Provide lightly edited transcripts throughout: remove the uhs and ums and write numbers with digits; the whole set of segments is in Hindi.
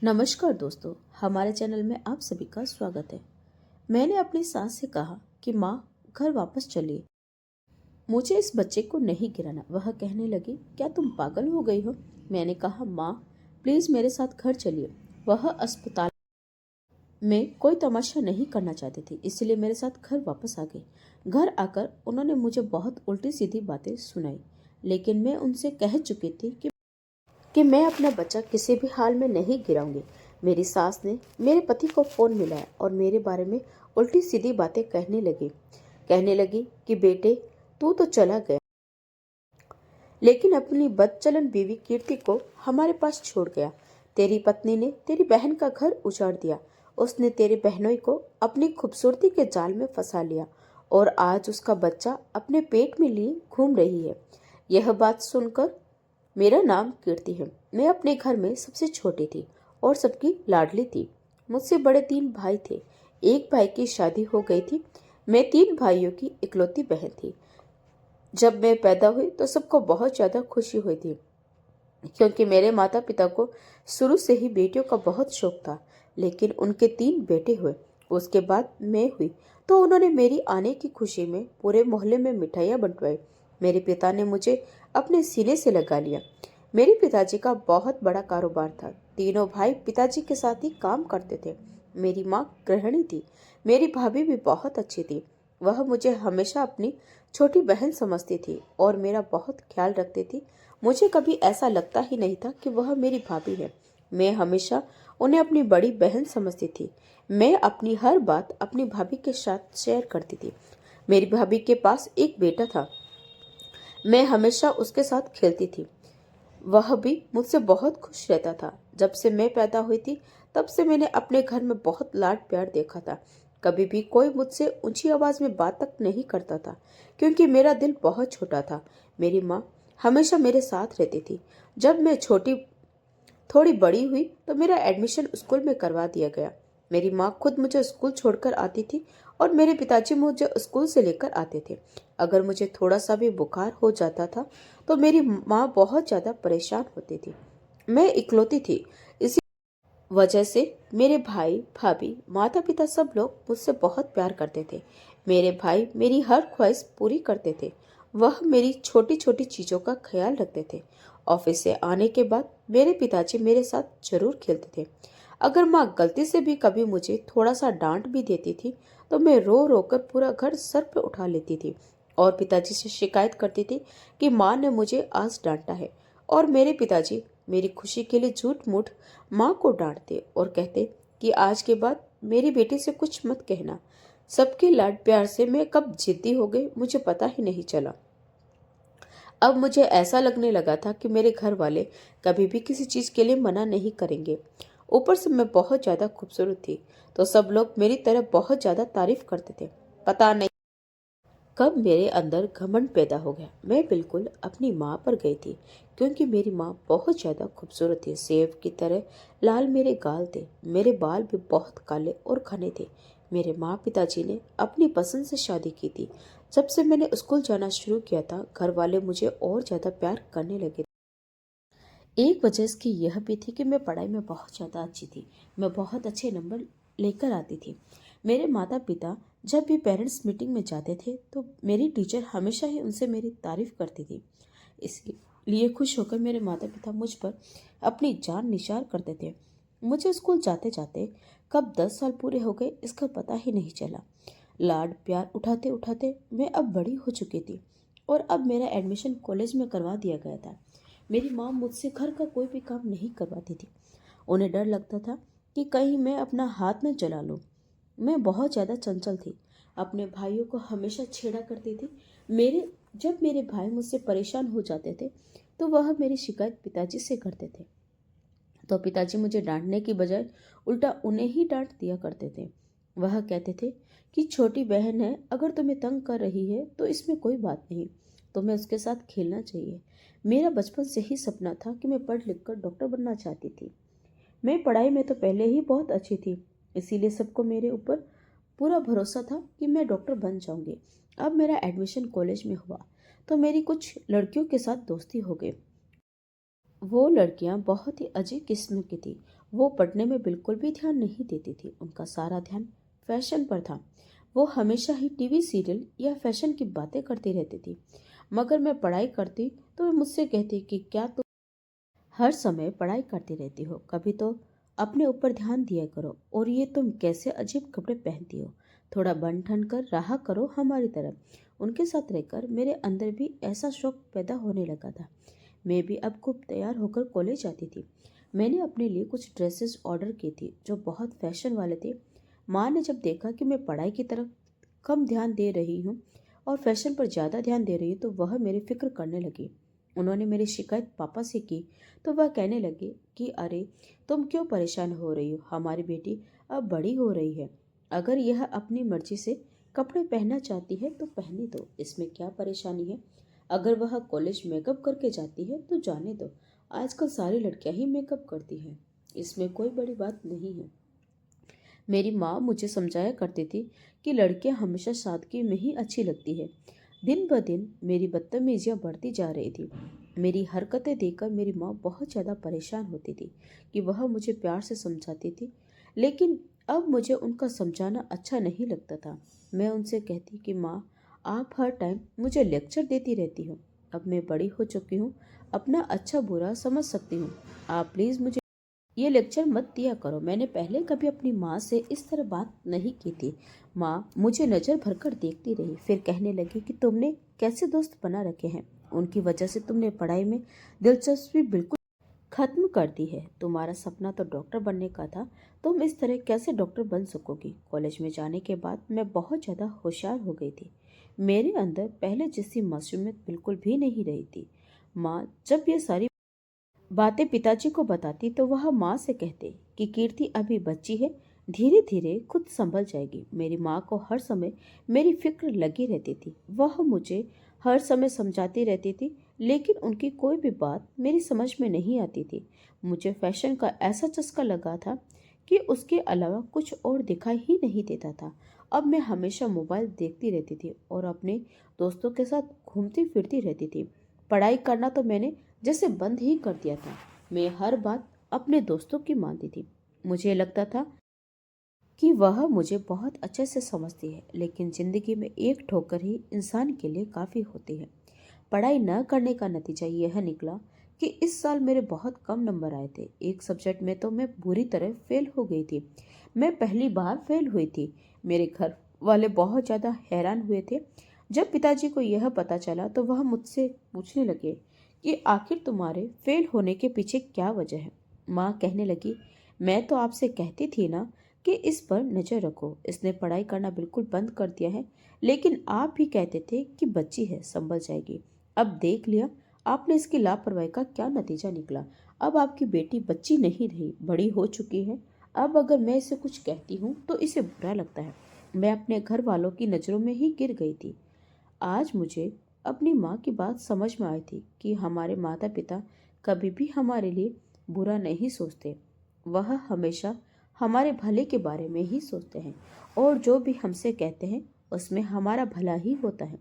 नमस्कार दोस्तों, हमारे चैनल में आप सभी का स्वागत है। मैंने अपनी सास से कहा कि माँ घर वापस चलिए, मुझे इस बच्चे को नहीं गिराना। वह कहने लगी, क्या तुम पागल हो गई हो? मैंने कहा, माँ प्लीज मेरे साथ घर चलिए। वह अस्पताल में कोई तमाशा नहीं करना चाहती थी, इसलिए मेरे साथ घर वापस आ गई। घर आकर उन्होंने मुझे बहुत उल्टी सीधी बातें सुनाई, लेकिन मैं उनसे कह चुकी थी कि मैं अपना बच्चा किसी भी हाल में नहीं गिराऊंगी। मेरी सास ने मेरे पति को फोन मिलाया और मेरे बारे में उल्टी सीधी बातें कहने लगी कि बेटे तू तो चला गया, लेकिन अपनी बदचलन बीवी कीर्ति को हमारे पास छोड़ गया। तेरी पत्नी ने तेरी बहन का घर उजाड़ दिया। उसने तेरी बहनोई को अपनी खूबसूरती के जाल में फंसा लिया और आज उसका बच्चा अपने पेट में लिए घूम रही है। यह बात सुनकर, मेरा नाम कीर्ति है, मैं अपने घर में सबसे छोटी थी और सबकी लाडली थी। मुझसे बड़े 3 भाई थे। एक भाई की शादी हो गई थी। मैं 3 भाइयों की इकलौती बहन थी। जब मैं पैदा हुई तो सबको बहुत ज्यादा खुशी हुई थी, क्योंकि मेरे माता पिता को शुरू से ही बेटियों का बहुत शौक था। लेकिन उनके 3 बेटे हुए, उसके बाद मैं हुई, तो उन्होंने मेरी आने की खुशी में पूरे मोहल्ले में मिठाइयाँ बंटवाई। मेरे पिता ने मुझे अपने सीने से लगा लिया। मेरे पिताजी का बहुत बड़ा कारोबार था। तीनों भाई पिताजी के साथ ही काम करते थे। मेरी माँ गृहिणी थी। मेरी भाभी भी बहुत अच्छी थी। वह मुझे हमेशा अपनी छोटी बहन समझती थी और मेरा बहुत ख्याल रखती थी। मुझे कभी ऐसा लगता ही नहीं था कि वह मेरी भाभी है। मैं हमेशा उन्हें अपनी बड़ी बहन समझती थी। मैं अपनी हर बात अपनी भाभी के साथ शेयर करती थी। मेरी भाभी के पास एक बेटा था। मैं हमेशा उसके साथ खेलती थी। वह भी मुझसे बहुत खुश रहता था। जब से मैं पैदा हुई थी, तब से मैंने अपने घर में बहुत लाड प्यार देखा था। कभी भी कोई मुझसे ऊंची आवाज में बात तक नहीं करता था, क्योंकि मेरा दिल बहुत छोटा था। मेरी माँ हमेशा मेरे साथ रहती थी। जब मैं छोटी थोड़ी बड़ी हुई तो मेरा एडमिशन स्कूल में करवा दिया गया। मेरी माँ खुद मुझे स्कूल छोड़कर आती थी और मेरे पिताजी मुझे स्कूल से लेकर आते थे। अगर मुझे थोड़ा सा भी बुखार हो जाता था तो मेरी माँ बहुत ज्यादा परेशान होती थी। मैं इकलौती थी, इसी वजह से मेरे भाई भाभी माता पिता सब लोग मुझसे बहुत प्यार करते थे। मेरे भाई मेरी हर ख्वाहिश पूरी करते थे। वह मेरी छोटी छोटी चीजों का ख्याल रखते थे। ऑफिस से आने के बाद मेरे पिताजी मेरे साथ जरूर खेलते थे। अगर माँ गलती से भी कभी मुझे थोड़ा सा डांट भी देती थी तो मैं रो रो कर पूरा घर सर पर उठा लेती थी और पिताजी से शिकायत करती थी कि माँ ने मुझे आज डांटा है। और मेरे पिताजी मेरी खुशी के लिए झूठ मूठ माँ को डांटते और कहते कि आज के बाद मेरी बेटी से कुछ मत कहना। सबके लाड प्यार से मैं कब जिद्दी हो गई मुझे पता ही नहीं चला। अब मुझे ऐसा लगने लगा था कि मेरे घर वाले कभी भी किसी चीज के लिए मना नहीं करेंगे। ऊपर से मैं बहुत ज्यादा खूबसूरत थी, तो सब लोग मेरी तरफ बहुत ज्यादा तारीफ करते थे। पता नहीं कब मेरे अंदर घमंड पैदा हो गया। मैं बिल्कुल अपनी माँ पर गई थी, क्योंकि मेरी माँ बहुत ज्यादा खूबसूरत थी। सेब की तरह लाल मेरे गाल थे। मेरे बाल भी बहुत काले और घने थे। मेरे माँ पिताजी ने अपनी पसंद से शादी की थी। जब से मैंने स्कूल जाना शुरू किया था, घर वाले मुझे और ज्यादा प्यार करने लगे। एक वजह इसकी यह भी थी कि मैं पढ़ाई में बहुत ज़्यादा अच्छी थी। मैं बहुत अच्छे नंबर लेकर आती थी। मेरे माता पिता जब भी पेरेंट्स मीटिंग में जाते थे तो मेरी टीचर हमेशा ही उनसे मेरी तारीफ करती थी। इसलिए खुश होकर मेरे माता पिता मुझ पर अपनी जान निसार करते थे। मुझे स्कूल जाते जाते कब 10 साल पूरे हो गए इसका पता ही नहीं चला। लाड प्यार उठाते उठाते मैं अब बड़ी हो चुकी थी और अब मेरा एडमिशन कॉलेज में करवा दिया गया था। मेरी माँ मुझसे घर का कोई भी काम नहीं करवाती थी। उन्हें डर लगता था कि कहीं मैं अपना हाथ न जला लूं। मैं बहुत ज़्यादा चंचल थी, अपने भाइयों को हमेशा छेड़ा करती थी। जब मेरे भाई मुझसे परेशान हो जाते थे तो वह मेरी शिकायत पिताजी से करते थे, तो पिताजी मुझे डांटने की बजाय उल्टा उन्हें ही डांट दिया करते थे। वह कहते थे कि छोटी बहन है, अगर तुम्हें तंग कर रही है तो इसमें कोई बात नहीं, तुम्हें उसके साथ खेलना चाहिए। मेरा बचपन से ही सपना था कि मैं पढ़ लिख कर डॉक्टर बनना चाहती थी। मैं पढ़ाई में तो पहले ही बहुत अच्छी थी, इसीलिए सबको मेरे ऊपर पूरा भरोसा था कि मैं डॉक्टर बन जाऊंगी। अब मेरा एडमिशन कॉलेज में हुआ तो मेरी कुछ लड़कियों के साथ दोस्ती हो गई। वो लड़कियां बहुत ही अजीब किस्म की थी। वो पढ़ने में बिल्कुल भी ध्यान नहीं देती थी, उनका सारा ध्यान फैशन पर था। वो हमेशा ही टीवी सीरियल या फैशन की बातें करती रहती थी। मगर मैं पढ़ाई करती तो वे मुझसे कहती कि क्या तुम हर समय पढ़ाई करती रहती हो, कभी तो अपने ऊपर ध्यान दिया करो। और ये तुम कैसे अजीब कपड़े पहनती हो, थोड़ा बन ठन कर रहा करो हमारी तरह। उनके साथ रहकर मेरे अंदर भी ऐसा शौक पैदा होने लगा था। मैं भी अब खूब तैयार होकर कॉलेज जाती थी। मैंने अपने लिए कुछ ड्रेसेस ऑर्डर की थी जो बहुत फैशन वाले थे। माँ ने जब देखा कि मैं पढ़ाई की तरफ कम ध्यान दे रही हूँ और फैशन पर ज़्यादा ध्यान दे रही हूँ तो वह मेरी फिक्र करने लगी। उन्होंने मेरी शिकायत पापा से की तो वह कहने लगे कि अरे, तुम क्यों परेशान हो रही हो, हमारी बेटी अब बड़ी हो रही है। अगर यह अपनी मर्जी से कपड़े पहनना चाहती है तो पहने दो, इसमें क्या परेशानी है। अगर वह कॉलेज मेकअप करके जाती है तो जाने दो, आजकल सारी लड़कियां ही मेकअप करती हैं, इसमें कोई बड़ी बात नहीं है। मेरी माँ मुझे समझाया करती थी कि लड़कियां हमेशा सादगी में ही अच्छी लगती है। दिन ब दिन मेरी बदतमीजियाँ बढ़ती जा रही थी। मेरी हरकतें देखकर मेरी माँ बहुत ज़्यादा परेशान होती थी कि वह मुझे प्यार से समझाती थी, लेकिन अब मुझे उनका समझाना अच्छा नहीं लगता था। मैं उनसे कहती कि माँ, आप हर टाइम मुझे लेक्चर देती रहती हो। अब मैं बड़ी हो चुकी हूँ, अपना अच्छा बुरा समझ सकती हूँ। आप प्लीज़ मुझे ये लेक्चर मत दिया करो। मैंने पहले कभी अपनी माँ से इस तरह बात नहीं की थी। माँ मुझे नज़र भरकर देखती रही, फिर कहने लगी कि तुमने कैसे दोस्त बना रखे हैं, उनकी वजह से तुमने पढ़ाई में दिलचस्पी बिल्कुल खत्म कर दी है। तुम्हारा सपना तो डॉक्टर बनने का था, तुम इस तरह कैसे डॉक्टर बन सकोगी। कॉलेज में जाने के बाद मैं बहुत ज़्यादा होशियार हो गई थी। मेरे अंदर पहले जैसी मासूमियत बिल्कुल भी नहीं रही थी। माँ जब ये सारी बातें पिताजी को बताती तो वह माँ से कहते कि कीर्ति अभी बच्ची है, धीरे धीरे खुद संभल जाएगी। मेरी माँ को हर समय मेरी फिक्र लगी रहती थी। वह मुझे हर समय समझाती रहती थी, लेकिन उनकी कोई भी बात मेरी समझ में नहीं आती थी। मुझे फैशन का ऐसा चस्का लगा था कि उसके अलावा कुछ और दिखाई ही नहीं देता था। अब मैं हमेशा मोबाइल देखती रहती थी और अपने दोस्तों के साथ घूमती फिरती रहती थी। पढ़ाई करना तो मैंने जैसे बंद ही कर दिया था। मैं हर बात अपने दोस्तों की मानती थी। मुझे लगता था कि वह मुझे बहुत अच्छे से समझती है, लेकिन जिंदगी में एक ठोकर ही इंसान के लिए काफ़ी होती है। पढ़ाई न करने का नतीजा यह निकला कि इस साल मेरे बहुत कम नंबर आए थे। एक सब्जेक्ट में तो मैं बुरी तरह फेल हो गई थी। मैं पहली बार फेल हुई थी। मेरे घर वाले बहुत ज़्यादा हैरान हुए थे। जब पिताजी को यह पता चला तो वह मुझसे पूछने लगे कि आखिर तुम्हारे फेल होने के पीछे क्या वजह है। माँ कहने लगी, मैं तो आपसे कहती थी ना कि इस पर नज़र रखो, इसने पढ़ाई करना बिल्कुल बंद कर दिया है, लेकिन आप भी कहते थे कि बच्ची है, संभल जाएगी। अब देख लिया आपने इसकी लापरवाही का क्या नतीजा निकला। अब आपकी बेटी बच्ची नहीं रही, बड़ी हो चुकी है। अब अगर मैं इसे कुछ कहती हूँ तो इसे बुरा लगता है। मैं अपने घर वालों की नज़रों में ही गिर गई थी। आज मुझे अपनी माँ की बात समझ में आई थी कि हमारे माता पिता कभी भी हमारे लिए बुरा नहीं सोचते। वह हमेशा हमारे भले के बारे में ही सोचते हैं और जो भी हमसे कहते हैं उसमें हमारा भला ही होता है।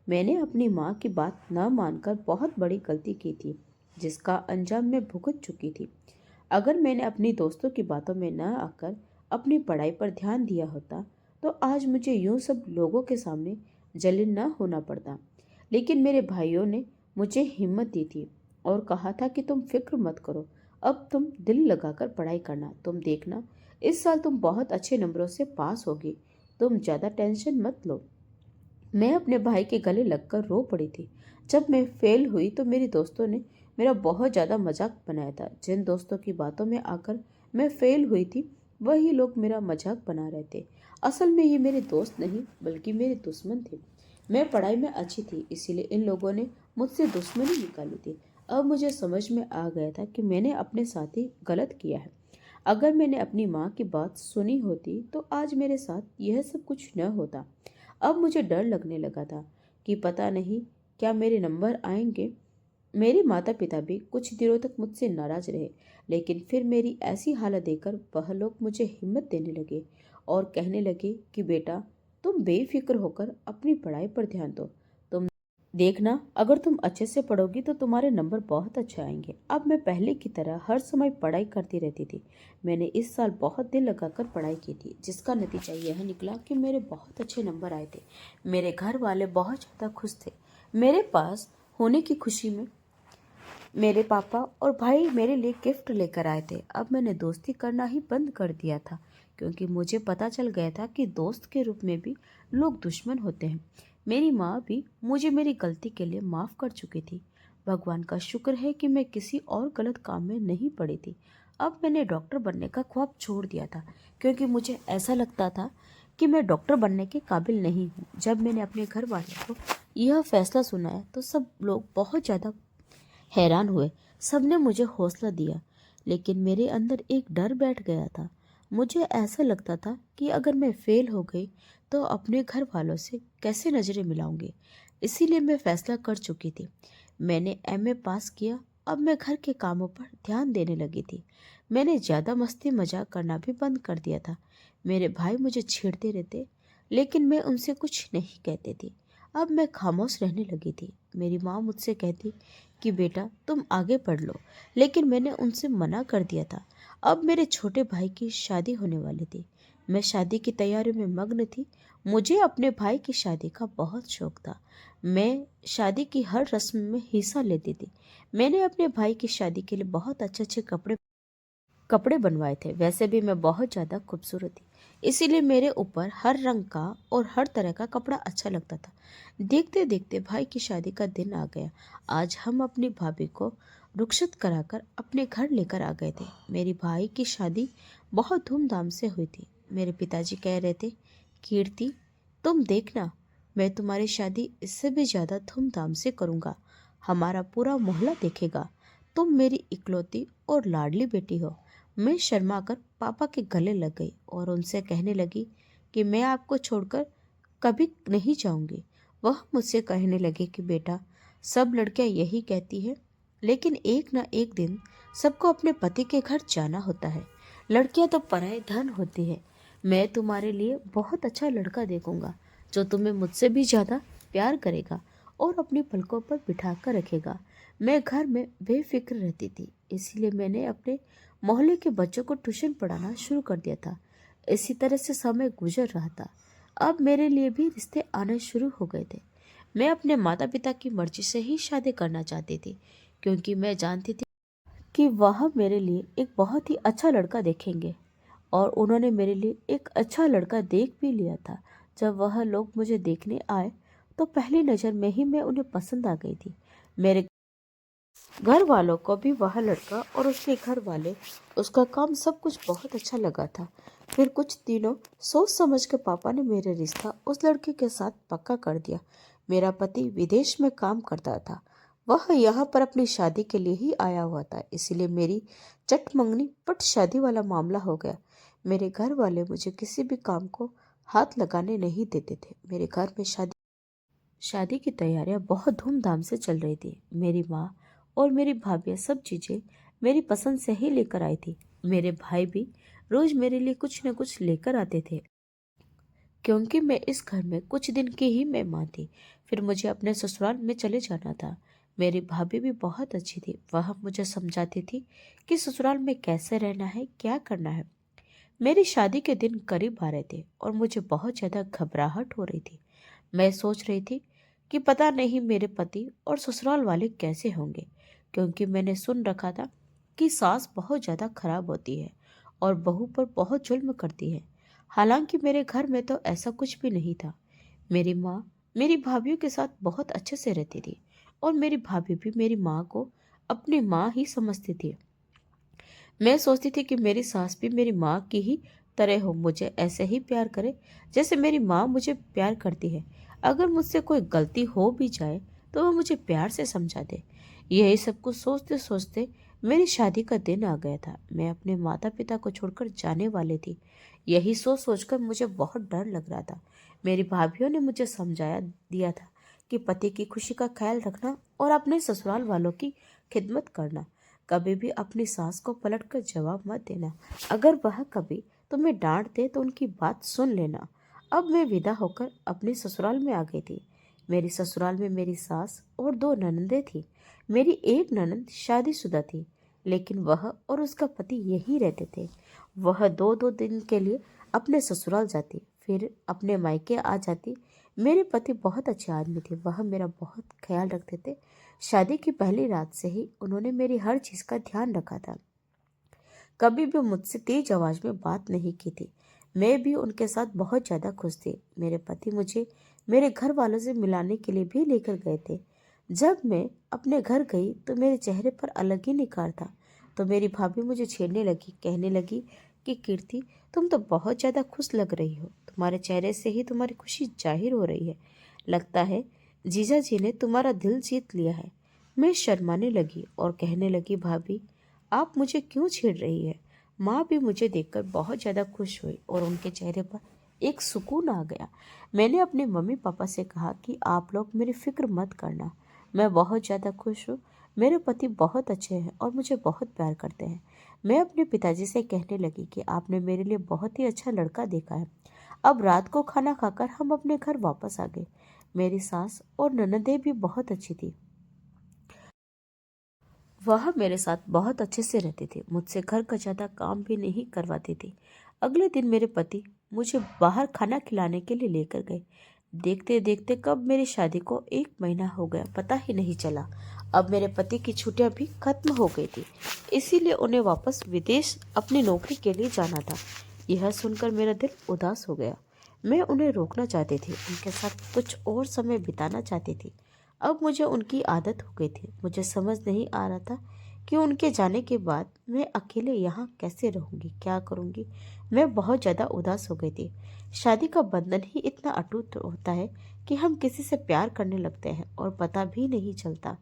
मैंने अपनी माँ की बात न मानकर बहुत बड़ी गलती की थी, जिसका अंजाम मैं भुगत चुकी थी। अगर मैंने अपनी दोस्तों की बातों में न आकर अपनी पढ़ाई पर ध्यान दिया होता तो आज मुझे यूं सब लोगों के सामने जलील न होना पड़ता। लेकिन मेरे भाइयों ने मुझे हिम्मत दी थी और कहा था कि तुम फिक्र मत करो, अब तुम दिल लगाकर पढ़ाई करना, तुम देखना इस साल तुम बहुत अच्छे नंबरों से पास होगी, तुम ज़्यादा टेंशन मत लो। मैं अपने भाई के गले लगकर रो पड़ी थी। जब मैं फेल हुई तो मेरे दोस्तों ने मेरा बहुत ज़्यादा मजाक बनाया था। जिन दोस्तों की बातों में आकर मैं फेल हुई थी वही लोग मेरा मजाक बना रहे थे। असल में ये मेरे दोस्त नहीं बल्कि मेरे दुश्मन थे। मैं पढ़ाई में अच्छी थी, इसीलिए इन लोगों ने मुझसे दुश्मनी निकाली थी। अब मुझे समझ में आ गया था कि मैंने अपने साथ ही गलत किया है। अगर मैंने अपनी माँ की बात सुनी होती तो आज मेरे साथ यह सब कुछ न होता। अब मुझे डर लगने लगा था कि पता नहीं क्या मेरे नंबर आएंगे। मेरे माता पिता भी कुछ दिनों तक मुझसे नाराज रहे, लेकिन फिर मेरी ऐसी हालत देखकर वह लोग मुझे हिम्मत देने लगे और कहने लगे कि बेटा, तुम बेफिक्र होकर अपनी पढ़ाई पर ध्यान दो, तुम देखना, अगर तुम अच्छे से पढ़ोगी तो तुम्हारे नंबर बहुत अच्छे आएंगे। अब मैं पहले की तरह हर समय पढ़ाई करती रहती थी। मैंने इस साल बहुत दिल लगाकर पढ़ाई की थी, जिसका नतीजा यह निकला कि मेरे बहुत अच्छे नंबर आए थे। मेरे घर वाले बहुत ज़्यादा खुश थे। मेरे पास होने की खुशी में मेरे पापा और भाई मेरे लिए गिफ्ट लेकर आए थे। अब मैंने दोस्ती करना ही बंद कर दिया था, क्योंकि मुझे पता चल गया था कि दोस्त के रूप में भी लोग दुश्मन होते हैं। मेरी माँ भी मुझे मेरी गलती के लिए माफ़ कर चुकी थी। भगवान का शुक्र है कि मैं किसी और गलत काम में नहीं पड़ी थी। अब मैंने डॉक्टर बनने का ख्वाब छोड़ दिया था, क्योंकि मुझे ऐसा लगता था कि मैं डॉक्टर बनने के काबिल नहीं हूँ। जब मैंने अपने घर वालों को यह फैसला सुनाया तो सब लोग बहुत ज़्यादा हैरान हुए। सबने मुझे हौसला दिया, लेकिन मेरे अंदर एक डर बैठ गया था। मुझे ऐसा लगता था कि अगर मैं फेल हो गई तो अपने घर वालों से कैसे नज़रें मिलाऊंगी। इसीलिए मैं फैसला कर चुकी थी। मैंने एमए पास किया। अब मैं घर के कामों पर ध्यान देने लगी थी। मैंने ज़्यादा मस्ती मजाक करना भी बंद कर दिया था। मेरे भाई मुझे छेड़ते रहते, लेकिन मैं उनसे कुछ नहीं कहती थी। अब मैं खामोश रहने लगी थी। मेरी माँ मुझसे कहती कि बेटा तुम आगे पढ़ लो, लेकिन मैंने उनसे मना कर दिया था। अब मेरे छोटे भाई की शादी होने वाली थी। मैं शादी की तैयारी में मग्न थी। मुझे अपने भाई की शादी का बहुत शौक था। मैं शादी की हर रस्म में हिस्सा लेती थी। मैंने अपने भाई की शादी के लिए बहुत अच्छे अच्छे कपड़े बनवाए थे। वैसे भी मैं बहुत ज़्यादा खूबसूरत थी, इसीलिए मेरे ऊपर हर रंग का और हर तरह का कपड़ा अच्छा लगता था। देखते देखते भाई की शादी का दिन आ गया। आज हम अपनी भाभी को रुखसत कराकर अपने घर लेकर आ गए थे। मेरी भाई की शादी बहुत धूमधाम से हुई थी। मेरे पिताजी कह रहे थे, कीर्ति तुम देखना, मैं तुम्हारी शादी इससे भी ज़्यादा धूमधाम से करूँगा। हमारा पूरा मोहल्ला देखेगा। तुम मेरी इकलौती और लाडली बेटी हो। मैं शर्मा कर पापा के गले लग गई और उनसे कहने लगी कि मैं आपको छोड़कर कभी नहीं जाऊंगी। वह मुझसे कहने लगे कि बेटा, सब लड़कियां यही कहती है, लेकिन एक ना एक दिन सबको अपने पति के घर जाना होता है। लड़कियां तो पराये धन होती है। मैं तुम्हारे लिए बहुत अच्छा लड़का देखूंगा, जो तुम्हें मुझसे भी ज़्यादा प्यार करेगा और अपनी पलकों पर बिठा कर रखेगा। मैं घर में बेफिक्र रहती थी, इसीलिए मैंने अपने मोहल्ले के बच्चों को ट्यूशन पढ़ाना शुरू कर दिया था। इसी तरह से समय गुजर रहा था। अब मेरे लिए भी रिश्ते आने शुरू हो गए थे। मैं अपने माता पिता की मर्जी से ही शादी करना चाहती थी, क्योंकि मैं जानती थी कि वह मेरे लिए एक बहुत ही अच्छा लड़का देखेंगे। और उन्होंने मेरे लिए एक अच्छा लड़का देख भी लिया था। जब वह लोग मुझे देखने आए तो पहली नज़र में ही मैं उन्हें पसंद आ गई थी। मेरे घर वालों को भी वह लड़का और उसके घर वाले, उसका काम, सब कुछ बहुत अच्छा लगा था। फिर कुछ दिनों सोच समझ के पापा ने मेरे रिश्ता उस लड़के के साथ पक्का कर दिया। मेरा पति विदेश में काम करता था। वह यहाँ पर अपनी शादी के लिए ही आया हुआ था, इसीलिए मेरी चट मंगनी पट शादी वाला मामला हो गया। मेरे घर वाले मुझे किसी भी काम को हाथ लगाने नहीं देते थे। मेरे घर में शादी की तैयारियां बहुत धूमधाम से चल रही थी। मेरी माँ और मेरी भाभी सब चीज़ें मेरी पसंद से ही लेकर आई थी। मेरे भाई भी रोज मेरे लिए कुछ न कुछ लेकर आते थे, क्योंकि मैं इस घर में कुछ दिन की ही मेहमान थी। फिर मुझे अपने ससुराल में चले जाना था। मेरी भाभी भी बहुत अच्छी थी। वह मुझे समझाती थी कि ससुराल में कैसे रहना है, क्या करना है। मेरी शादी के दिन करीब आ रहे थे और मुझे बहुत ज़्यादा घबराहट हो रही थी। मैं सोच रही थी कि पता नहीं मेरे पति और ससुराल वाले कैसे होंगे, क्योंकि मैंने सुन रखा था कि सास बहुत ज़्यादा खराब होती है और बहू पर बहुत जुल्म करती है। हालांकि मेरे घर में तो ऐसा कुछ भी नहीं था। मेरी माँ मेरी भाभीयों के साथ बहुत अच्छे से रहती थी और मेरी भाभी भी मेरी माँ को अपनी माँ ही समझती थी। मैं सोचती थी कि मेरी सास भी मेरी माँ की ही तरह हो, मुझे ऐसे ही प्यार करे जैसे मेरी माँ मुझे प्यार करती है। अगर मुझसे कोई गलती हो भी जाए तो वह मुझे प्यार से समझा दे। यही सब कुछ सोचते सोचते मेरी शादी का दिन आ गया था। मैं अपने माता पिता को छोड़कर जाने वाली थी। यही सोच सोचकर मुझे बहुत डर लग रहा था। मेरी भाभीियों ने मुझे समझाया दिया था कि पति की खुशी का ख्याल रखना और अपने ससुराल वालों की खिदमत करना। कभी भी अपनी सास को पलटकर जवाब मत देना। अगर वह कभी तुम्हें डांट दे तो उनकी बात सुन लेना। अब मैं विदा होकर अपने ससुराल में आ गई थी। मेरी ससुराल में मेरी सास और दो ननदें थी। मेरी एक ननद शादीशुदा थी, लेकिन वह और उसका पति यहीं रहते थे। वह दो दो दिन के लिए अपने ससुराल जाती, फिर अपने मायके आ जाती। मेरे पति बहुत अच्छे आदमी थे, वह मेरा बहुत ख्याल रखते थे। शादी की पहली रात से ही उन्होंने मेरी हर चीज का ध्यान रखा था। कभी भी मुझसे तेज आवाज में बात नहीं की थी। मैं भी उनके साथ बहुत ज्यादा खुश थी। मेरे पति मुझे मेरे घर वालों से मिलाने के लिए भी लेकर गए थे। जब मैं अपने घर गई तो मेरे चेहरे पर अलग ही निखार था। तो मेरी भाभी मुझे छेड़ने लगी, कहने लगी कि कीर्ति, तुम तो बहुत ज्यादा खुश लग रही हो, तुम्हारे चेहरे से ही तुम्हारी खुशी जाहिर हो रही है। लगता है जीजा जी ने तुम्हारा दिल जीत लिया है। मैं शर्माने लगी और कहने लगी, भाभी आप मुझे क्यों छेड़ रही है। माँ भी मुझे देखकर बहुत ज़्यादा खुश हुई और उनके चेहरे पर एक सुकून आ गया। मैंने अपने मम्मी पापा से कहा कि आप लोग मेरी फिक्र मत करना, मैं बहुत ज़्यादा खुश हूँ। मेरे पति बहुत अच्छे हैं और मुझे बहुत प्यार करते हैं। मैं अपने पिताजी से कहने लगी कि आपने मेरे लिए बहुत ही अच्छा लड़का देखा है। अब रात को खाना खाकर हम अपने घर वापस आ गए। मेरी सास और ननदें भी बहुत अच्छी थी। वह मेरे साथ बहुत अच्छे से रहती थी, मुझसे घर का ज़्यादा काम भी नहीं करवाती थी। अगले दिन मेरे पति मुझे बाहर खाना खिलाने के लिए लेकर गए। देखते देखते कब मेरी शादी को 1 महीना हो गया, पता ही नहीं चला। अब मेरे पति की छुट्टियां भी खत्म हो गई थी, इसीलिए उन्हें वापस विदेश अपनी नौकरी के लिए जाना था। यह सुनकर मेरा दिल उदास हो गया। मैं उन्हें रोकना चाहती थी, उनके साथ कुछ और समय बिताना चाहती थी। अब मुझे उनकी आदत हो गई थी। मुझे समझ नहीं आ रहा था कि उनके जाने के बाद मैं अकेले यहाँ कैसे रहूँगी, क्या करूँगी। मैं बहुत ज़्यादा उदास हो गई थी। शादी का बंधन ही इतना अटूट होता है कि हम किसी से प्यार करने लगते हैं और पता भी नहीं चलता।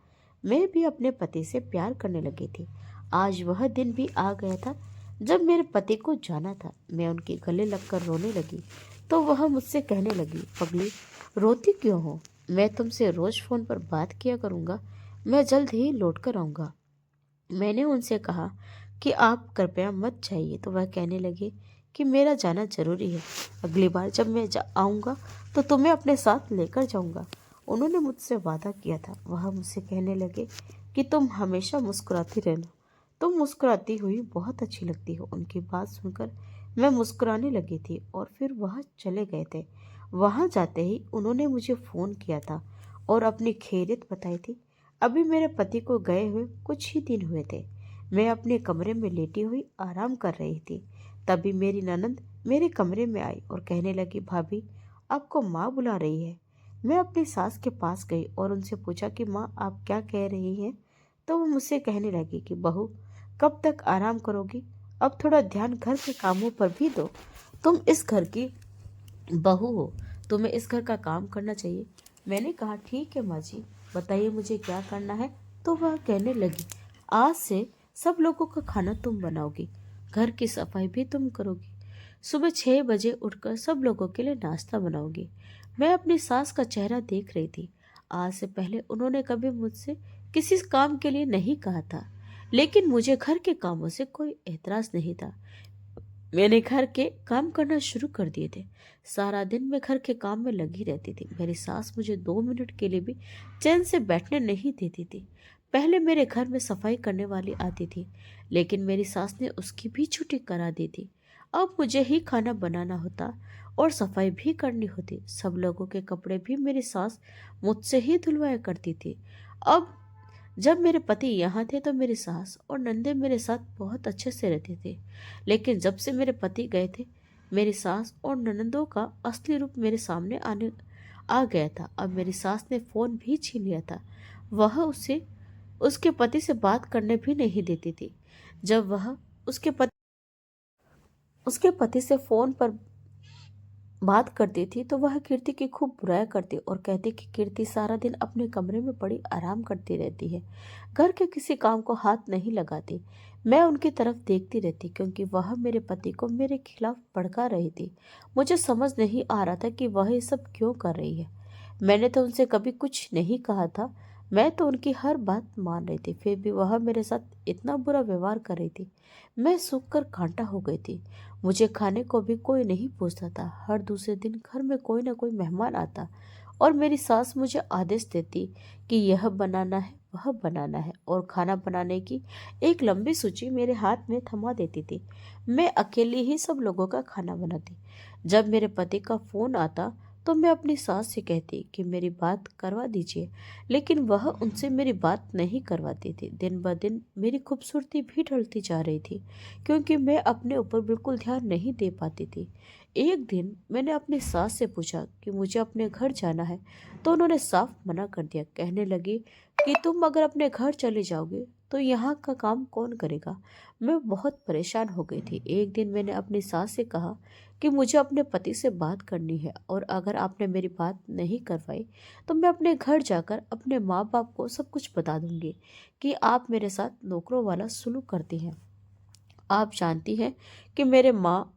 मैं भी अपने पति से प्यार करने लगी थी। आज वह दिन भी आ गया था जब मेरे पति को जाना था। मैं उनके गले लगकर रोने लगी तो वह मुझसे कहने लगी, पगली रोती क्यों हो, मैं तुमसे रोज फोन पर बात किया करूंगा, मैं जल्द ही लौट कर आऊंगा। मैंने उनसे कहा कि आप कृपया मत जाइए, तो वह कहने लगे कि मेरा जाना जरूरी है। अगली बार जब मैं आऊंगा तो तुम्हें अपने साथ लेकर जाऊंगा। उन्होंने मुझसे वादा किया था। वह मुझसे कहने लगे कि तुम हमेशा मुस्कुराती रहना, तुम मुस्कुराती हुई बहुत अच्छी लगती हो। उनकी बात सुनकर मैं मुस्कुराने लगी थी और फिर वह चले गए थे। वहां जाते ही उन्होंने मुझे फोन किया था और अपनी खैरियत बताई थी। अभी मेरे पति को गए हुए कुछ ही दिन हुए थे। मैं अपने कमरे में लेटी हुई आराम कर रही थी। तभी मेरी ननद मेरे कमरे में आई और कहने लगी, भाभी आपको माँ बुला रही है। मैं अपनी सास के पास गई और उनसे पूछा कि माँ आप क्या कह रही हैं। तो वो मुझसे कहने लगी कि बहू कब तक आराम करोगी, अब थोड़ा ध्यान घर के कामों पर भी दो। तुम इस घर की बहू हो, तुम्हें इस घर का काम करना चाहिए। मैंने कहा ठीक है माँ जी, बताइए मुझे क्या करना है। तो वह कहने लगी, आज से सब लोगों का खाना तुम बनाओगी, घर की सफाई भी तुम करोगी, सुबह 6 बजे उठकर सब लोगों के लिए नाश्ता बनाओगी। मैं अपनी सास का चेहरा देख रही थी। आज से पहले उन्होंने कभी मुझसे किसी काम के लिए नहीं कहा था, लेकिन मुझे घर के कामों से कोई एतराज नहीं था। मैंने घर के काम करना शुरू कर दिए थे। सारा दिन मैं घर के काम में लगी रहती थी। मेरी सास मुझे 2 मिनट के लिए भी चैन से बैठने नहीं देती थी। पहले मेरे घर में सफाई करने वाली आती थी, लेकिन मेरी सास ने उसकी भी छुट्टी करा दी थी। अब मुझे ही खाना बनाना होता और सफाई भी करनी होती। सब लोगों के कपड़े भी मेरी सास मुझसे ही धुलवाया करती थी। अब जब मेरे पति यहाँ थे तो मेरी सास और नंदे मेरे साथ बहुत अच्छे से रहते थे, लेकिन जब से मेरे पति गए थे, मेरी सास और ननदों का असली रूप मेरे सामने आने आ गया था। अब मेरी सास ने फोन भी छीन लिया था। वह उसे उसके पति से बात करने भी नहीं देती थी। जब वह उसके पति उसके पति से फोन पर बात करती थी तो वह कीर्ति की खूब बुराई करती और कहती कि कीर्ति सारा दिन अपने कमरे में पड़ी आराम करती रहती है, घर के किसी काम को हाथ नहीं लगाती। मैं उनकी तरफ देखती रहती क्योंकि वह मेरे पति को मेरे खिलाफ भड़का रही थी। मुझे समझ नहीं आ रहा था कि वह ये सब क्यों कर रही है। मैंने तो उनसे कभी कुछ नहीं कहा था, मैं तो उनकी हर बात मान रही थी, फिर भी वह मेरे साथ इतना बुरा व्यवहार कर रही थी। मैं सूख कर कांटा हो गई थी। मुझे खाने को भी कोई नहीं पूछता था। हर दूसरे दिन घर में कोई ना कोई मेहमान आता और मेरी सास मुझे आदेश देती कि यह बनाना है, वह बनाना है, और खाना बनाने की एक लंबी सूची मेरे हाथ में थमा देती थी। मैं अकेली ही सब लोगों का खाना बनाती। जब मेरे पति का फोन आता तो मैं अपनी सास से कहती कि मेरी बात करवा दीजिए, लेकिन वह उनसे मेरी बात नहीं करवाती थी। दिन ब दिन मेरी खूबसूरती भी ढलती जा रही थी, क्योंकि मैं अपने ऊपर बिल्कुल ध्यान नहीं दे पाती थी। एक दिन मैंने अपनी सास से पूछा कि मुझे अपने घर जाना है, तो उन्होंने साफ मना कर दिया। कहने लगी कि तुम अगर अपने घर चले जाओगे तो यहाँ का काम कौन करेगा। मैं बहुत परेशान हो गई थी। एक दिन मैंने अपनी सास से कहा कि मुझे अपने पति से बात करनी है, और अगर आपने मेरी बात नहीं करवाई तो मैं अपने घर जाकर अपने माँ बाप को सब कुछ बता दूंगी कि आप मेरे साथ नौकरों वाला सुलूक करती हैं। आप जानती हैं कि मेरे माँ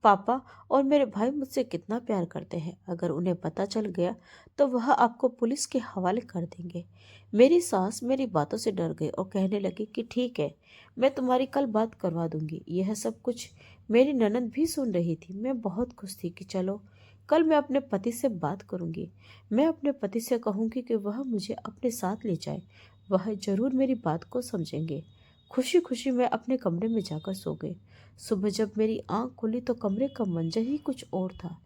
पापा और मेरे भाई मुझसे कितना प्यार करते हैं। अगर उन्हें पता चल गया तो वह आपको पुलिस के हवाले कर देंगे। मेरी सास मेरी बातों से डर गई और कहने लगी कि ठीक है, मैं तुम्हारी कल बात करवा दूंगी। यह सब कुछ मेरी ननद भी सुन रही थी। मैं बहुत खुश थी कि चलो, कल मैं अपने पति से बात करूंगी। मैं अपने पति से कहूंगी कि वह मुझे अपने साथ ले जाए। वह जरूर मेरी बात को समझेंगे। खुशी खुशी मैं अपने कमरे में जाकर सो गई। सुबह जब मेरी आंख खुली तो कमरे का मंजर ही कुछ और था।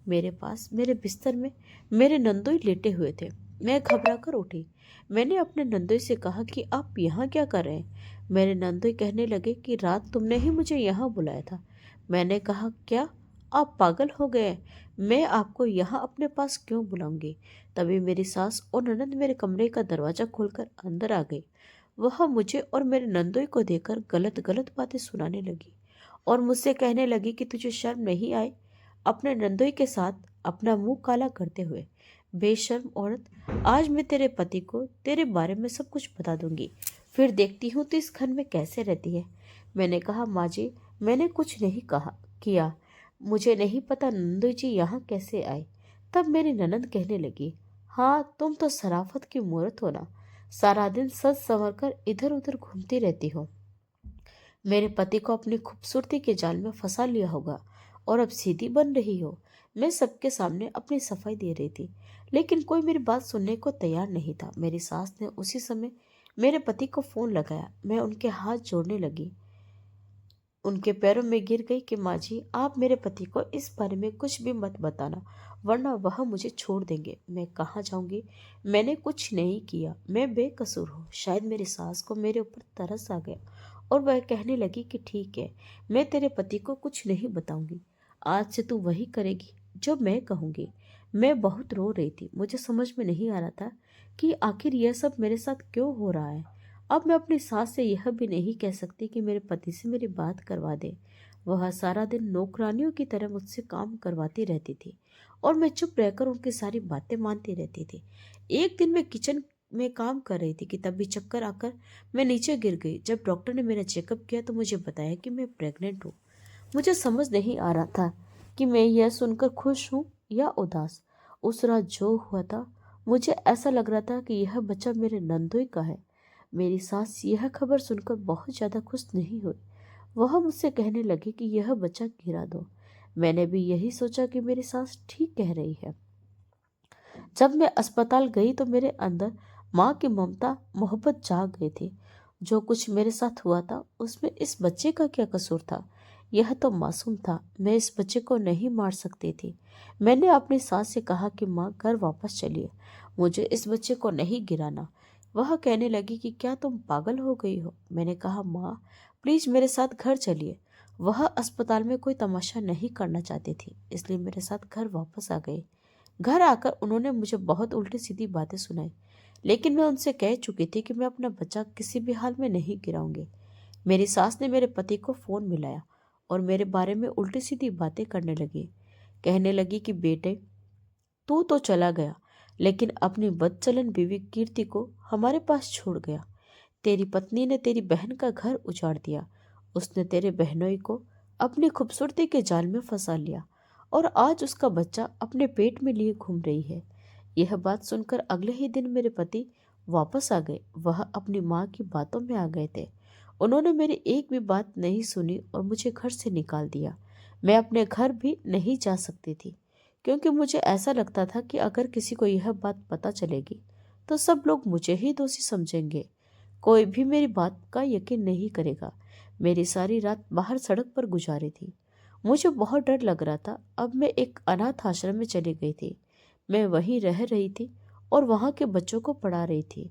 मेरे पास मेरे बिस्तर में मेरे नंदोई लेटे हुए थे। मैं घबरा कर उठी। मैंने अपने नंदोई से कहा कि आप यहाँ क्या कर रहे हैं। मेरे नंदोई कहने लगे कि रात तुमने ही मुझे यहाँ बुलाया था। मैंने कहा, क्या आप पागल हो गए? मैं आपको यहाँ अपने पास क्यों बुलाऊंगी। तभी मेरी सास और ननद मेरे कमरे का दरवाजा खोलकर अंदर आ गई। वह मुझे और मेरे नंदोई को देखकर गलत गलत बातें सुनाने लगी और मुझसे कहने लगी कि तुझे शर्म नहीं आई अपने नंदोई के साथ अपना मुंह काला करते हुए। बेशर्म औरत, आज मैं तेरे पति को तेरे बारे में सब कुछ बता दूंगी, फिर देखती हूँ तो इस घर में कैसे रहती है। मैंने कहा, माँ जी, मैंने कुछ नहीं कहा किया, मुझे नहीं पता नंदोई जी यहाँ कैसे आए। तब मेरी ननद कहने लगी, हाँ, तुम तो शराफत की मूरत हो ना, सारा दिन सज संवर कर इधर उधर घूमती रहती हो। मेरे पति को अपनी खूबसूरती के जाल में फंसा लिया होगा और अब सीधी बन रही हो। मैं सबके सामने अपनी सफाई दे रही थी, लेकिन कोई मेरी बात सुनने को तैयार नहीं था। मेरी सास ने उसी समय मेरे पति को फोन लगाया। मैं उनके हाथ जोड़ने लगी, उनके पैरों में गिर गई कि माँ जी, आप मेरे पति को इस बारे में कुछ भी मत बताना, वरना वह मुझे छोड़ देंगे। मैं कहाँ जाऊंगी? मैंने कुछ नहीं किया, मैं बेकसूर हूँ। शायद मेरी सास को मेरे ऊपर तरस आ गया और वह कहने लगी कि ठीक है, मैं तेरे पति को कुछ नहीं बताऊंगी। आज से तू वही करेगी जो मैं कहूंगी। मैं बहुत रो रही थी। मुझे समझ में नहीं आ रहा था कि आखिर यह सब मेरे साथ क्यों हो रहा है। अब मैं अपनी सास से यह भी नहीं कह सकती कि मेरे पति से मेरी बात करवा दे। वह सारा दिन नौकरानियों की तरह मुझसे काम करवाती रहती थी और मैं चुप रहकर उनकी सारी बातें मानती रहती थी। एक दिन मैं किचन में काम कर रही थी कि तभी चक्कर आकर मैं नीचे गिर गई। जब डॉक्टर ने मेरा चेकअप किया तो मुझे बताया कि मैं प्रेग्नेंट हूँ। मुझे समझ नहीं आ रहा था कि मैं यह सुनकर खुश हूँ या उदास। उस रात जो हुआ था, मुझे ऐसा लग रहा था कि यह बच्चा मेरे नंदोई का है। मेरी सास यह खबर सुनकर बहुत ज्यादा खुश नहीं हुई। वह मुझसे कहने लगी कि यह बच्चा गिरा दो। मैंने भी यही सोचा कि मेरी सास ठीक कह रही है। जब मैं अस्पताल गई तो मेरे अंदर माँ की ममता मोहब्बत जाग गई थी। जो कुछ मेरे साथ हुआ था उसमें इस बच्चे का क्या कसूर था? यह तो मासूम था। मैं इस बच्चे को नहीं मार सकती थी। मैंने अपनी सास से कहा कि माँ, घर वापस चलिए, मुझे इस बच्चे को नहीं गिराना। वह कहने लगी कि क्या तुम पागल हो गई हो? मैंने कहा, माँ, प्लीज मेरे साथ घर चलिए। वह अस्पताल में कोई तमाशा नहीं करना चाहती थी, इसलिए मेरे साथ घर वापस आ गई। घर आकर उन्होंने मुझे बहुत उल्टी सीधी बातें सुनाई, लेकिन मैं उनसे कह चुकी थी कि मैं अपना बच्चा किसी भी हाल में नहीं गिराऊंगी। मेरी सास ने मेरे पति को फोन मिलाया और मेरे बारे में उल्टी सीधी बातें करने लगी। कहने लगी कि बेटे, तू तो चला गया, लेकिन अपनी बदचलन बीवी कीर्ति को हमारे पास छोड़ गया। तेरी पत्नी ने तेरी बहन का घर उजाड़ दिया। उसने तेरे बहनोई को अपनी खूबसूरती के जाल में फंसा लिया और आज उसका बच्चा अपने पेट में लिए घूम रही है। यह बात सुनकर अगले ही दिन मेरे पति वापस आ गए। वह अपनी माँ की बातों में आ गए थे। उन्होंने मेरी एक भी बात नहीं सुनी और मुझे घर से निकाल दिया। मैं अपने घर भी नहीं जा सकती थी, क्योंकि मुझे ऐसा लगता था कि अगर किसी को यह बात पता चलेगी तो सब लोग मुझे ही दोषी समझेंगे। कोई भी मेरी बात का यकीन नहीं करेगा। मेरी सारी रात बाहर सड़क पर गुजारी थी। मुझे बहुत डर लग रहा था। अब मैं एक अनाथ आश्रम में चली गई थी। मैं वहीं रह रही थी और वहाँ के बच्चों को पढ़ा रही थी।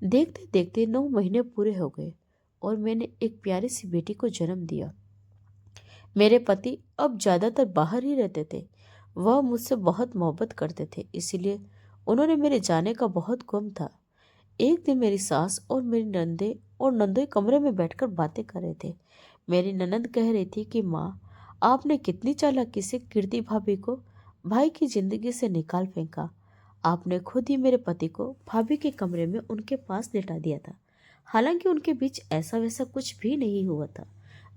देखते देखते 9 महीने पूरे हो गए और मैंने एक प्यारी सी बेटी को जन्म दिया। मेरे पति अब ज्यादातर बाहर ही रहते थे। वह मुझसे बहुत मोहब्बत करते थे, इसीलिए उन्होंने मेरे जाने का बहुत गम था। एक दिन मेरी सास और मेरी नंदे और नंदोई कमरे में बैठकर बातें कर रहे थे। मेरी ननद कह रही थी कि माँ, आपने कितनी चालाकी से कीर्ति भाभी को भाई की जिंदगी से निकाल फेंका। आपने खुद ही मेरे पति को भाभी के कमरे में उनके पास लेटा दिया था। हालांकि उनके बीच ऐसा वैसा कुछ भी नहीं हुआ था।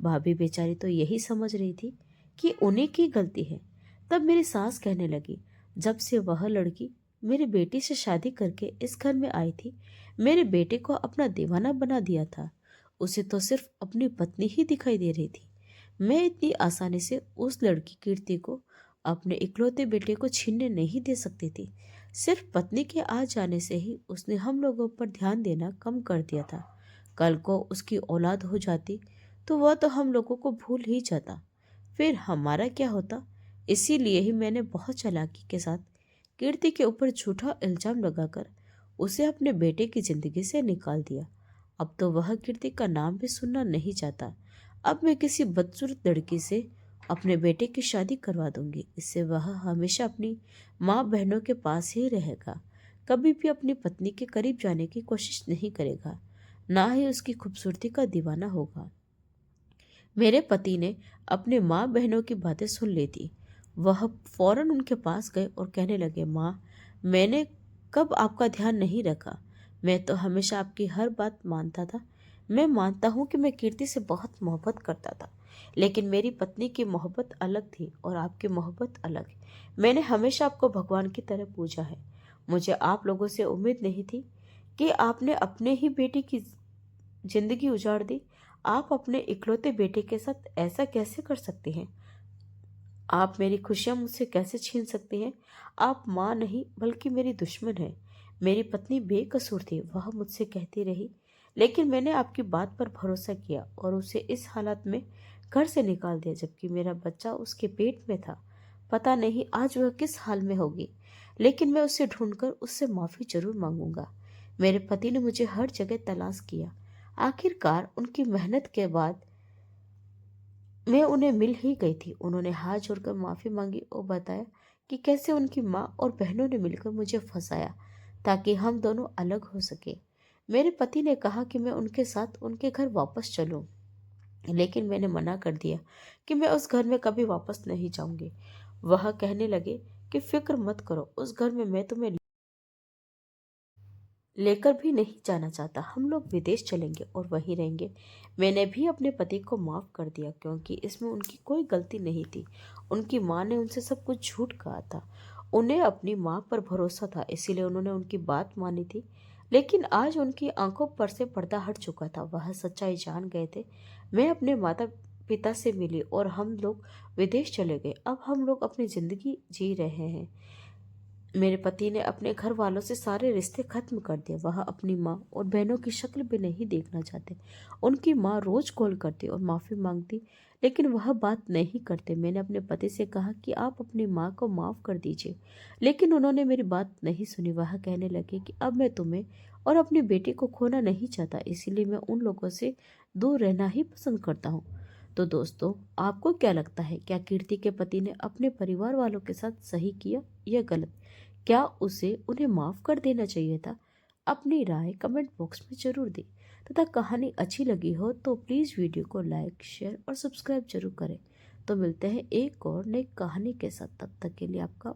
भाभी बेचारी तो यही समझ रही थी कि उन्हीं की गलती है। तब मेरी सास कहने लगी, जब से वह लड़की मेरी बेटी से शादी करके इस घर में आई थी, मेरे बेटे को अपना दीवाना बना दिया था। उसे तो सिर्फ अपनी पत्नी ही दिखाई दे रही थी। मैं इतनी आसानी से उस लड़की कीर्ति को अपने इकलौते बेटे को छीनने नहीं दे सकती थी। सिर्फ पत्नी के आ जाने से ही उसने हम लोगों पर ध्यान देना कम कर दिया था। कल को उसकी औलाद हो जाती तो वह तो हम लोगों को भूल ही जाता। फिर हमारा क्या होता। इसीलिए ही मैंने बहुत चालाकी के साथ कीर्ति के ऊपर झूठा इल्जाम लगाकर उसे अपने बेटे की जिंदगी से निकाल दिया। अब तो वह कीर्ति का नाम भी सुनना नहीं चाहता। अब मैं किसी बदसूरत लड़की से अपने बेटे की शादी करवा दूंगी। इससे वह हमेशा अपनी माँ बहनों के पास ही रहेगा। कभी भी अपनी पत्नी के करीब जाने की कोशिश नहीं करेगा, ना ही उसकी खूबसूरती का दीवाना होगा। मेरे पति ने अपने माँ बहनों की बातें सुन ली थी। वह फौरन उनके पास गए और कहने लगे, माँ, मैंने कब आपका ध्यान नहीं रखा। मैं तो हमेशा आपकी हर बात मानता था। मैं मानता हूँ कि मैं कीर्ति से बहुत मोहब्बत करता था, लेकिन मेरी पत्नी की मोहब्बत अलग थी और आपकी मोहब्बत अलग है। मैंने हमेशा आपको भगवान की तरह पूजा है। मुझे आप लोगों से उम्मीद नहीं थी कि आपने अपने ही बेटी की जिंदगी उजाड़ दी। आप अपने इकलौते बेटे के साथ ऐसा कैसे कर सकते हैं? आप मेरी खुशियां मुझसे कैसे छीन सकते हैं? आप माँ नहीं बल्कि मेरी दुश्मन है। मेरी पत्नी बेकसूर थी, वह मुझसे कहती रही, लेकिन मैंने आपकी बात पर भरोसा किया और उसे इस हालत में घर से निकाल दिया जबकि मेरा बच्चा उसके पेट में था। पता नहीं आज वह किस हाल में होगी, लेकिन मैं उसे ढूंढकर उससे माफी जरूर मांगूंगा। मेरे पति ने मुझे हर जगह तलाश किया। आखिरकार उनकी मेहनत के बाद मैं उन्हें मिल ही गई थी। उन्होंने हाथ जोड़कर माफी मांगी और बताया कि कैसे उनकी माँ और बहनों ने मिलकर मुझे फंसाया ताकि हम दोनों अलग हो सके। मेरे पति ने कहा कि मैं उनके साथ उनके घर वापस चलूं, लेकिन मैंने मना कर दिया कि मैं उस घर में कभी वापस नहीं जाऊंगी। वह कहने लगे कि फिक्र मत करो, उस घर में मैं तुम्हें लेकर भी नहीं जाना चाहता। हम लोग विदेश चलेंगे और वहीं रहेंगे। मैंने भी अपने पति को माफ कर दिया क्योंकि इसमें उनकी कोई गलती नहीं थी। उनकी माँ ने उनसे सब कुछ झूठ कहा था। उन्हें अपनी माँ पर भरोसा था, इसीलिए उन्होंने उनकी बात मानी थी। लेकिन आज उनकी आंखों पर से पर्दा हट चुका था। वह सच्चाई जान गए थे। मैं अपने माता पिता से मिली और हम लोग विदेश चले गए। अब हम लोग अपनी जिंदगी जी रहे हैं। मेरे पति ने अपने घर वालों से सारे रिश्ते खत्म कर दिए। वह अपनी माँ और बहनों की शक्ल भी नहीं देखना चाहते। उनकी माँ रोज कॉल करती और माफी मांगती, लेकिन वह बात नहीं करते। मैंने अपने पति से कहा कि आप अपनी माँ को माफ कर दीजिए, लेकिन उन्होंने मेरी बात नहीं सुनी। वह कहने लगे कि अब मैं तुम्हें और अपनी बेटी को खोना नहीं चाहता, इसीलिए मैं उन लोगों से दूर रहना ही पसंद करता हूँ। तो दोस्तों, आपको क्या लगता है, क्या कीर्ति के पति ने अपने परिवार वालों के साथ सही किया या गलत? क्या उसे उन्हें माफ कर देना चाहिए था? अपनी राय कमेंट बॉक्स में जरूर दें। तथा कहानी अच्छी लगी हो तो प्लीज़ वीडियो को लाइक, शेयर और सब्सक्राइब जरूर करें। तो मिलते हैं एक और नई कहानी के साथ। तब तक के लिए आपका